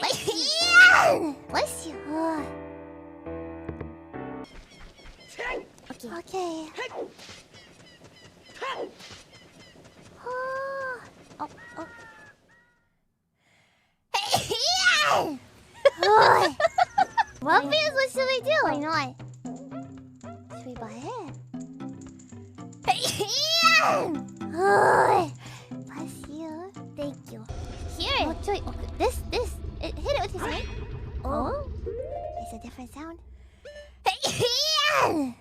Bless you. Okay. What feels? What should we do? Why not? Should we buy it? Bless you. Thank you. Here. This. Hit it with his hand. Oh. It's a different sound.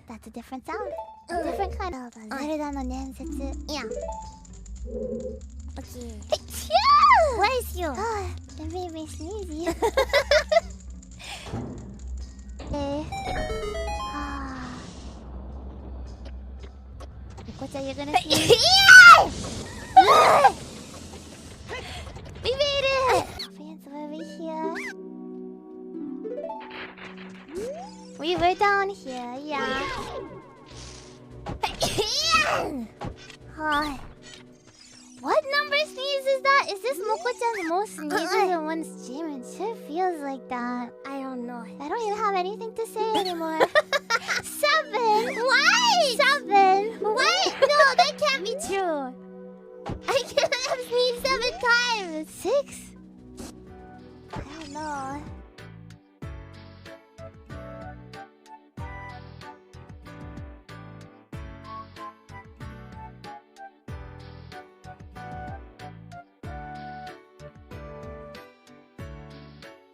That's a different sound. Different kind of. Yeah. Okay. Bless you. It made me sneezy. Okay. What are you gonna sneeze? We made it! Fans over here. We were down here, yeah. What number sneeze is that? Is this Moko-chan's most sneezes in one stream? It sure feels like that. I don't know. I don't even have anything to say anymore. 7?